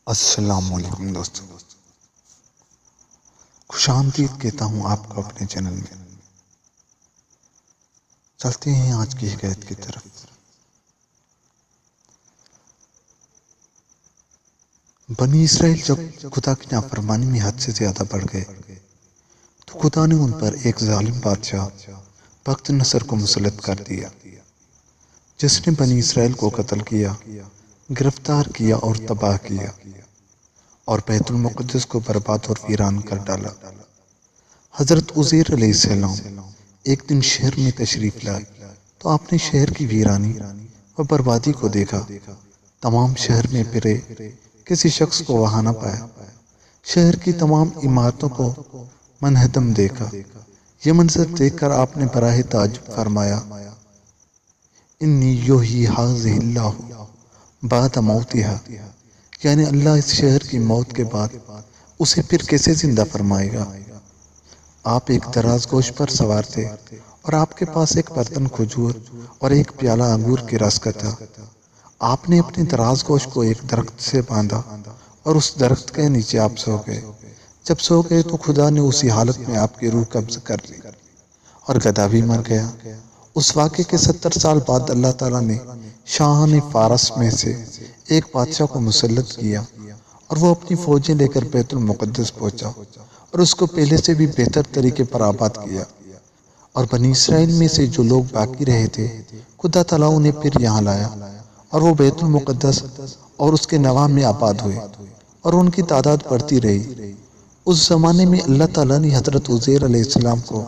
السلام علیکم دوستوں، خوش آمدید کہتا ہوں آپ کو اپنے چینل میں۔ چلتے ہیں آج کی حکایت کی طرف۔ بنی اسرائیل جب خدا کی نافرمانی میں حد سے زیادہ بڑھ گئے تو خدا نے ان پر ایک ظالم بادشاہ بخت نصر کو مسلط کر دیا، جس نے بنی اسرائیل کو قتل کیا، گرفتار کیا اور تباہ کیا، اور بیت المقدس کو برباد اور ویران کر ڈالا۔ حضرت عزیر علیہ السلام ایک دن شہر میں تشریف لائے تو آپ نے شہر کی ویرانی و بربادی کو دیکھا۔ تمام شہر میں پھرے، کسی شخص کو وہاں نہ پایا۔ شہر کی تمام عمارتوں کو منہدم دیکھا۔ یہ منظر دیکھ کر آپ نے براہ تعجب فرمایا، انی یحیی ھذہ اللہ بعد موتھا، یعنی اللہ اس شہر کی موت کے بعد اسے پھر کیسے زندہ فرمائے گا۔ آپ ایک دراز گوش پر سوار تھے اور آپ کے پاس ایک برتن کھجور اور ایک پیالہ انگور کے رس کا تھا۔ آپ نے اپنے دراز گوش کو ایک درخت سے باندھا اور اس درخت کے نیچے آپ سو گئے۔ جب سو گئے تو خدا نے اسی حالت میں آپ کی روح قبض کر لی اور گدھا بھی مر گیا۔ اس واقعے کے 70 سال بعد اللہ تعالیٰ نے شاہان فارس میں سے ایک بادشاہ کو مسلط کیا اور وہ اپنی فوجیں لے کر بیت المقدس پہنچا اور اس کو پہلے سے بھی بہتر طریقے پر آباد کیا، اور بنی اسرائیل میں سے جو لوگ باقی رہے تھے خدا تعالیٰ انہیں پھر یہاں لایا اور وہ بیت المقدس اور اس کے نواح میں آباد ہوئے اور ان کی تعداد بڑھتی رہی۔ اس زمانے میں اللہ تعالیٰ نے حضرت عزیر علیہ السلام کو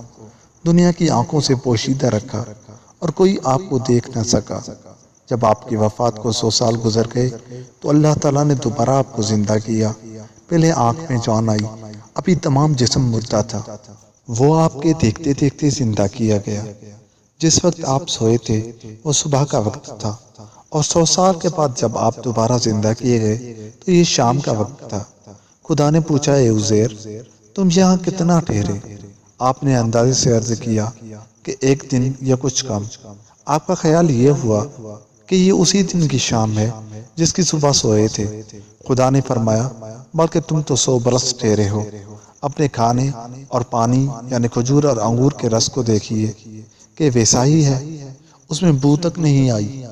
دنیا کی آنکھوں سے پوشیدہ رکھا اور کوئی آپ کو دیکھ نہ سکا۔ جب آپ کی وفات کو 100 سال گزر گئے تو اللہ تعالیٰ نے دوبارہ آپ کو زندہ کیا۔ پہلے آنکھ میں جان آئی، ابھی تمام جسم مردہ تھا۔ وہ آپ کے دیکھتے دیکھتے زندہ کیا گیا۔ جس وقت آپ سوئے تھے وہ صبح کا وقت تھا، اور 100 سال کے بعد جب آپ دوبارہ زندہ کیے گئے تو یہ شام کا وقت تھا۔ خدا نے پوچھا، اے عزیر، تم یہاں کتنا ٹھہرے؟ آپ نے اندازے سے عرض کیا کہ 1 دن یا کچھ کم۔ آپ کا خیال یہ ہوا کہ یہ اسی دن کی شام ہے جس کی صبح سوئے تھے۔ خدا نے فرمایا، بلکہ تم تو 100 برس ٹھہرے ہو۔ اپنے کھانے اور پانی یعنی کھجور اور انگور کے رس کو دیکھیے کہ ویسا ہی ہے، اس میں بو تک نہیں آئی،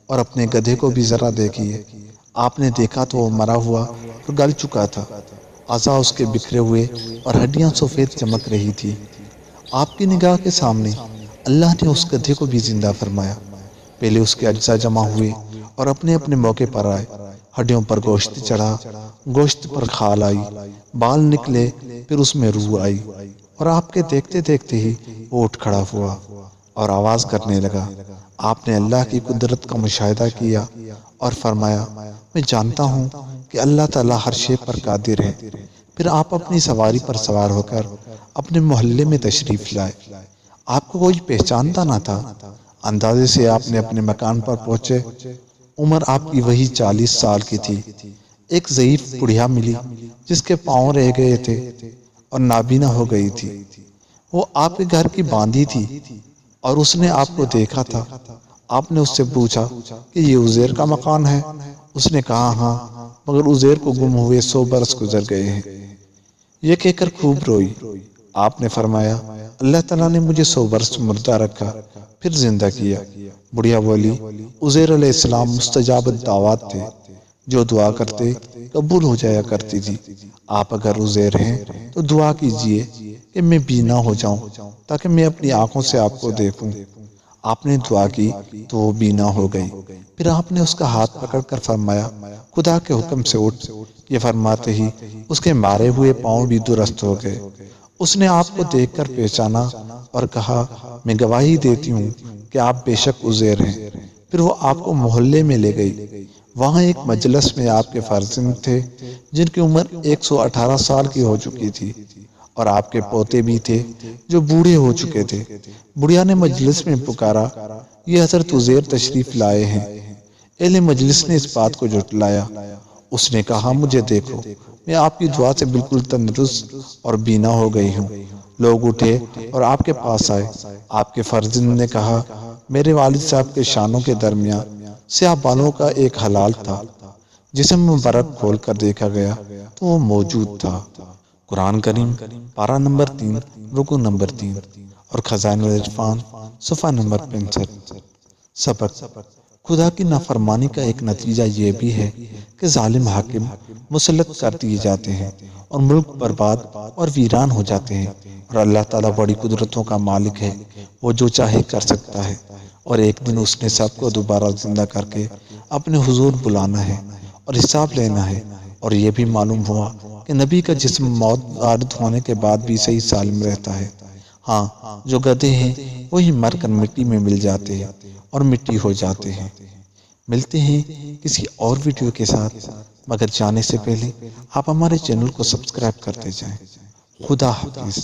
اور اپنے گدھے کو بھی ذرا دیکھیے۔ آپ نے دیکھا تو وہ مرا ہوا اور گل چکا تھا، اعضاء اس کے بکھرے ہوئے اور ہڈیاں سفید چمک رہی تھی۔ آپ کی نگاہ کے سامنے اللہ نے اس گدھے کو بھی زندہ فرمایا۔ پہلے اس کے اجزاء جمع ہوئے اور اپنے اپنے موقع پر آئے۔ ہڈیوں پر گوشت چڑھا، گوشت پر کھال آئی، بال نکلے، پھر اس میں روح آئی، اور آپ کے دیکھتے دیکھتے ہی وہ اٹھ کھڑا ہوا اور آواز کرنے لگا۔ آپ نے اللہ کی قدرت کا مشاہدہ کیا اور فرمایا، میں جانتا ہوں کہ اللہ تعالیٰ ہر شے پر قادر ہے۔ پھر آپ اپنی سواری پر سوار ہو کر اپنے محلے میں تشریف لائے۔ آپ کو کوئی پہچانتا نہ تھا۔ اندازے سے آپ نے اپنے مکان پر پہنچے۔ عمر آپ کی وہی 40 سال کی تھی۔ ایک ضعیف بڑھیا ملی جس کے پاؤں رہ گئے تھے اور نابینا ہو گئی تھی۔ وہ آپ کے گھر کی باندھی تھی اور اس نے آپ کو دیکھا تھا۔ آپ نے اس سے پوچھا کہ یہ عزیر کا مکان ہے؟ اس نے کہا، ہاں، مگر عزیر کو گم ہوئے 100 برس گزر گئے ہیں۔ یہ کہہ کر خوب روئی۔ آپ نے فرمایا، اللہ تعالیٰ نے مجھے 100 برس مردہ رکھا، پھر زندہ کیا۔ بڑھیا بولی، عزیر علیہ السلام مستجاب الدعوات تھے، جو دعا کرتے قبول ہو جایا کرتی تھی۔ آپ اگر عزیر ہیں تو دعا کیجئے کہ میں بینا ہو جاؤں تاکہ میں اپنی آنکھوں سے آپ کو دیکھوں۔ آپ نے دعا کی تو وہ بینا ہو گئی۔ پھر آپ نے اس کا ہاتھ پکڑ کر فرمایا، خدا کے حکم سے اٹھ۔ یہ فرماتے ہی اس کے مارے ہوئے پاؤں بھی درست ہو گئے۔ اس نے آپ کو دیکھ کر پہچانا اور کہا، میں گواہی دیتی ہوں کہ آپ بے شک عزیر ہیں۔ پھر وہ آپ کو محلے میں لے گئی۔ وہاں ایک مجلس میں آپ کے فرزند تھے جن کی عمر 118 سال کی ہو چکی تھی، اور آپ کے پوتے بھی تھے جو بوڑھے ہو چکے تھے۔ بڑھیا نے مجلس میں پکارا، یہ حضرت عزیر تشریف لائے ہیں۔ اہل مجلس نے اس بات کو جھٹلایا۔ اس نے کہا، مجھے دیکھو، میں آپ کی دعا سے بالکل تندرست اور بینا ہو گئی ہوں۔ لوگ اٹھے اور آپ کے پاس آئے۔ آپ کے فرزند نے کہا، میرے والد صاحب کے شانوں کے درمیان سیاہ بالوں کا ایک ہلال تھا جسم مبارک کھول کر دیکھا گیا تو وہ موجود تھا۔ قرآن کریم پارہ نمبر 3 رکو نمبر 3 اور خزائن العرفان صفحہ نمبر 65۔ سبق: خدا کی نافرمانی کا ایک نتیجہ یہ بھی ہے کہ ظالم حاکم مسلط کر دیے جاتے ہیں اور ملک برباد اور ویران ہو جاتے ہیں، اور اللہ تعالیٰ بڑی قدرتوں کا مالک ہے، وہ جو چاہے کر سکتا ہے، اور ایک دن اس نے سب کو دوبارہ زندہ کر کے اپنے حضور بلانا ہے اور حساب لینا ہے۔ اور یہ بھی معلوم ہوا کہ نبی کا جسم موت عارض ہونے کے بعد بھی صحیح سالم رہتا ہے۔ ہاں، جو گدھے ہیں وہی مر کر مٹی میں مل جاتے ہیں اور مٹی ہو جاتے ہیں۔ ملتے ہیں کسی اور ویڈیو کے ساتھ، مگر جانے سے پہلے آپ ہمارے چینل کو سبسکرائب کرتے جائیں۔ خدا حافظ۔